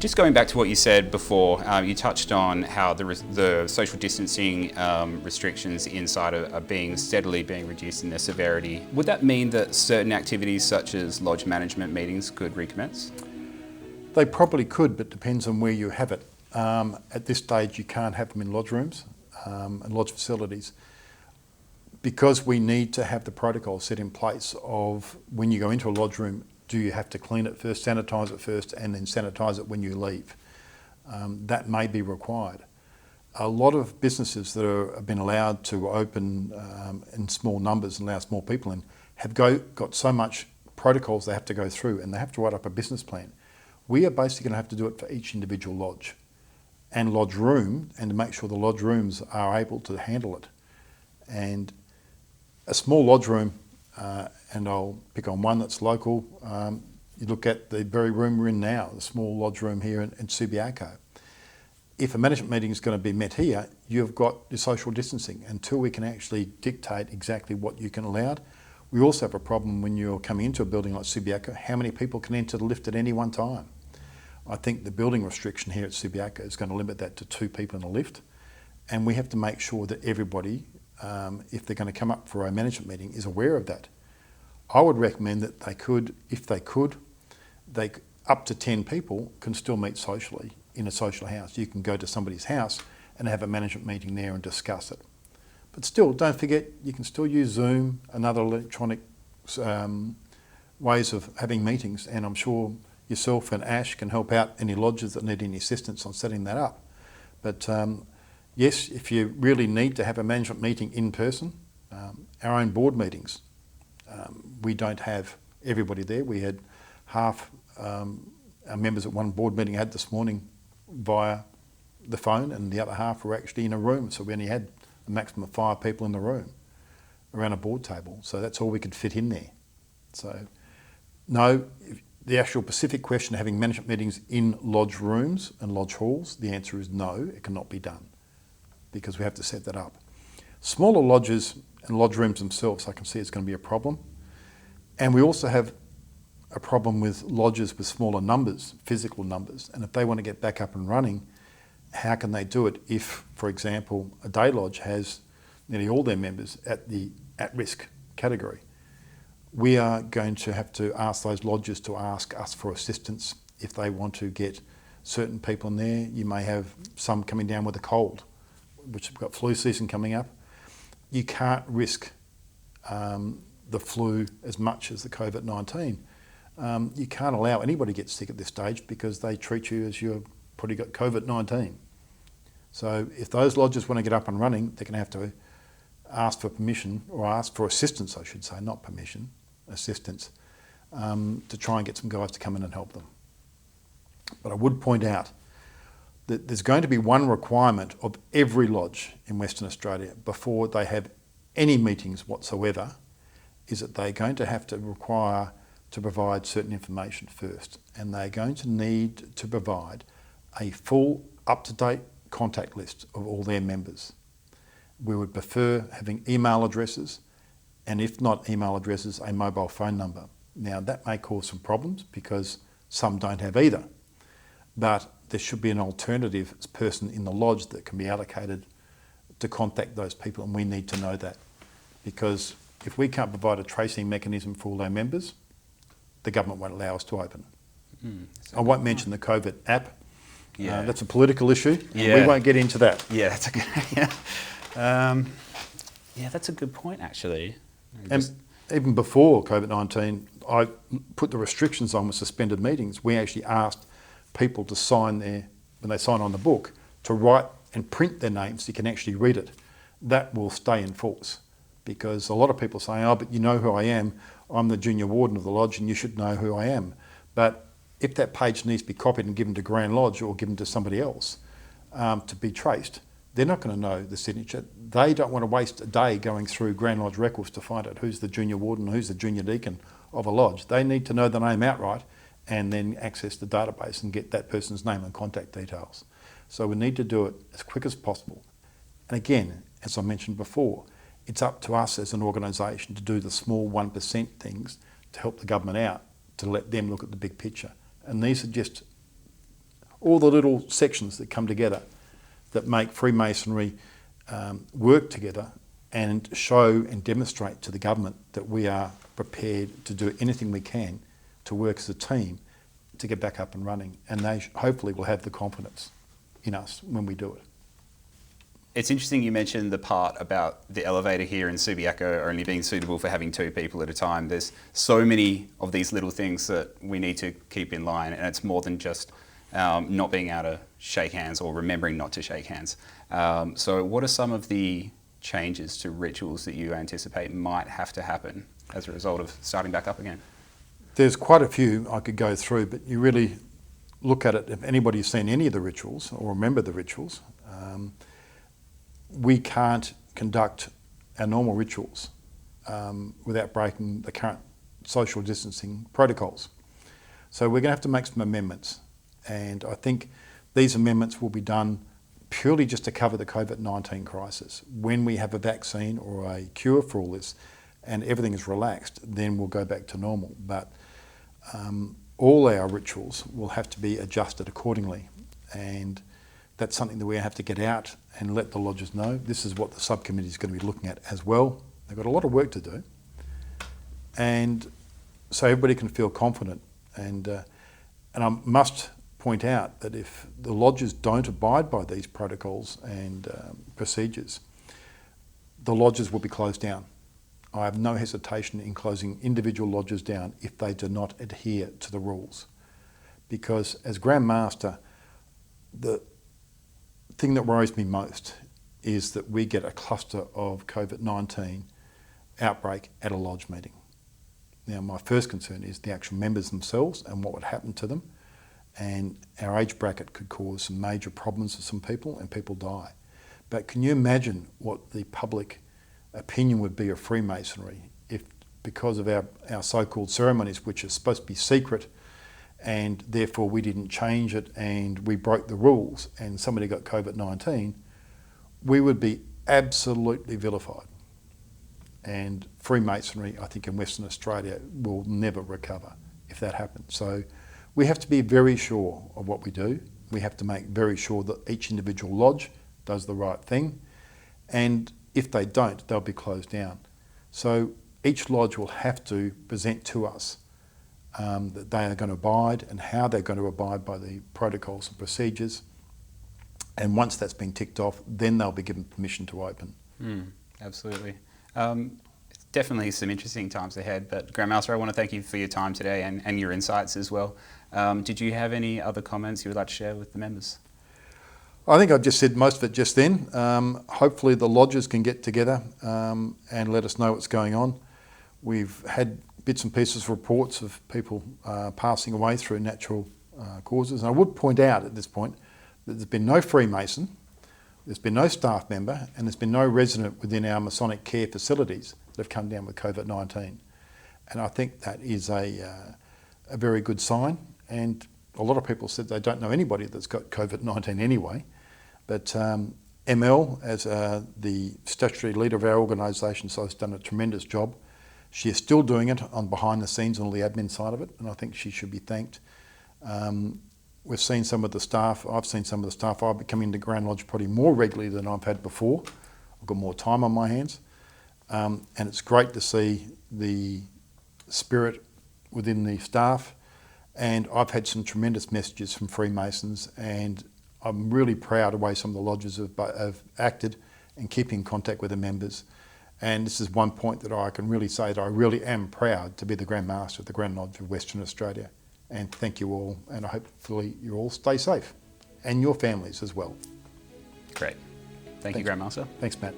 Just going back to what you said before, you touched on how the social distancing restrictions inside are steadily being reduced in their severity. Would that mean that certain activities such as lodge management meetings could recommence? They probably could, but depends on where you have it. At this stage, you can't have them in lodge rooms and lodge facilities because we need to have the protocol set in place of when you go into a lodge room, do you have to clean it first, sanitise it first, and then sanitise it when you leave? That may be required. A lot of businesses that have been allowed to open in small numbers and allow small people in have got so much protocols they have to go through, and they have to write up a business plan. We are basically going to have to do it for each individual lodge and lodge room, and to make sure the lodge rooms are able to handle it. And a small lodge room, and I'll pick on one that's local. You look at the very room we're in now, the small lodge room here in Subiaco. If a management meeting is going to be met here, you've got your social distancing until we can actually dictate exactly what you can allow. We also have a problem when you're coming into a building like Subiaco, how many people can enter the lift at any one time? I think the building restriction here at Subiaco is going to limit that to 2 people in a lift, and we have to make sure that everybody, if they're going to come up for a management meeting, is aware of that. I would recommend that they could, up to 10 people can still meet socially in a social house. You can go to somebody's house and have a management meeting there and discuss it. But still, don't forget, you can still use Zoom and other electronic ways of having meetings, and I'm sure yourself and Ash can help out any lodges that need any assistance on setting that up. But yes, if you really need to have a management meeting in person, our own board meetings, we don't have everybody there. We had half our members at one board meeting had this morning via the phone, and the other half were actually in a room. So we only had a maximum of 5 people in the room around a board table. So that's all we could fit in there. So no, the actual specific question of having management meetings in lodge rooms and lodge halls, the answer is no, it cannot be done because we have to set that up. Smaller lodges and lodge rooms themselves, I can see it's going to be a problem. And we also have a problem with lodges with smaller numbers, physical numbers. And if they want to get back up and running, how can they do it if, for example, a day lodge has nearly all their members at the at-risk category? We are going to have to ask those lodges to ask us for assistance if they want to get certain people in there. You may have some coming down with a cold, which have got flu season coming up. You can't risk the flu as much as the COVID-19. You can't allow anybody to get sick at this stage because they treat you as you've probably got COVID-19. So if those lodges want to get up and running, they're going to have to ask for permission, or ask for assistance, I should say, not permission, assistance, to try and get some guys to come in and help them. But I would point out that there's going to be one requirement of every lodge in Western Australia before they have any meetings whatsoever, is that they're going to have to require to provide certain information first, and they're going to need to provide a full up-to-date contact list of all their members. We would prefer having email addresses, and if not email addresses, a mobile phone number. Now that may cause some problems because some don't have either, but there should be an alternative person in the lodge that can be allocated to contact those people, and we need to know that, because if we can't provide a tracing mechanism for all our members, the government won't allow us to open. I won't mention the COVID app. Yeah. That's a political issue. Yeah. We won't get into that. Yeah, that's a good. Yeah, that's a good point actually. And even before COVID-19, I put the restrictions on with suspended meetings. We actually asked people to sign when they sign on the book, to write and print their names so you can actually read it. That will stay in force, because a lot of people say, oh, but you know who I am. I'm the junior warden of the lodge and you should know who I am. But if that page needs to be copied and given to Grand Lodge or given to somebody else to be traced, they're not going to know the signature. They don't want to waste a day going through Grand Lodge records to find out who's the junior warden, who's the junior deacon of a lodge. They need to know the name outright and then access the database and get that person's name and contact details. So we need to do it as quick as possible. And again, as I mentioned before, it's up to us as an organisation to do the small 1% things to help the government out, to let them look at the big picture. And these are just all the little sections that come together that make Freemasonry work together and show and demonstrate to the government that we are prepared to do anything we can to work as a team to get back up and running. And they hopefully will have the confidence in us when we do it. It's interesting you mentioned the part about the elevator here in Subiaco only being suitable for having 2 people at a time. There's so many of these little things that we need to keep in line, and it's more than just not being able to shake hands or remembering not to shake hands. So what are some of the changes to rituals that you anticipate might have to happen as a result of starting back up again? There's quite a few I could go through, but you really look at it, if anybody's seen any of the rituals or remember the rituals, we can't conduct our normal rituals without breaking the current social distancing protocols. So we're going to have to make some amendments, and I think these amendments will be done purely just to cover the COVID-19 crisis. When we have a vaccine or a cure for all this and everything is relaxed, then we'll go back to normal. But all our rituals will have to be adjusted accordingly, and that's something that we have to get out and let the lodges know. This is what the subcommittee is going to be looking at as well. They've got a lot of work to do, and so everybody can feel confident. And I must point out that if the lodges don't abide by these protocols and procedures, the lodges will be closed down. I have no hesitation in closing individual lodges down if they do not adhere to the rules. Because as Grand Master, the thing that worries me most is that we get a cluster of COVID-19 outbreak at a lodge meeting. Now, my first concern is the actual members themselves and what would happen to them, and our age bracket could cause some major problems for some people and people die. But can you imagine what the public opinion would be of Freemasonry if, because of our so-called ceremonies, which are supposed to be secret, and therefore we didn't change it and we broke the rules and somebody got COVID-19, we would be absolutely vilified. And Freemasonry, I think in Western Australia, will never recover if that happens. So we have to be very sure of what we do. We have to make very sure that each individual lodge does the right thing, and if they don't, they'll be closed down. So each lodge will have to present to us that they are going to abide and how they're going to abide by the protocols and procedures. And once that's been ticked off, then they'll be given permission to open. Absolutely. Definitely some interesting times ahead, but Grand Master, I want to thank you for your time today and your insights as well. Did you have any other comments you would like to share with the members? I think I've just said most of it just then. Hopefully the lodges can get together and let us know what's going on. We've had bits and pieces of reports of people passing away through natural causes. And I would point out at this point that there's been no Freemason, there's been no staff member, and there's been no resident within our Masonic care facilities that have come down with COVID-19. And I think that is a very good sign. And a lot of people said they don't know anybody that's got COVID-19 anyway. But ML, as the statutory leader of our organisation, so has done a tremendous job. She is still doing it on behind the scenes and all the admin side of it, and I think she should be thanked. We've seen some of the staff, I've seen some of the staff, I've been coming to Grand Lodge probably more regularly than I've had before. I've got more time on my hands. And it's great to see the spirit within the staff. And I've had some tremendous messages from Freemasons, and I'm really proud of the way some of the lodges have acted and keeping in contact with the members. And this is one point that I can really say that I really am proud to be the Grand Master of the Grand Lodge of Western Australia. And thank you all, and hopefully you all stay safe, and your families as well. Great. Thanks, you, Grand Master. Thanks, Matt.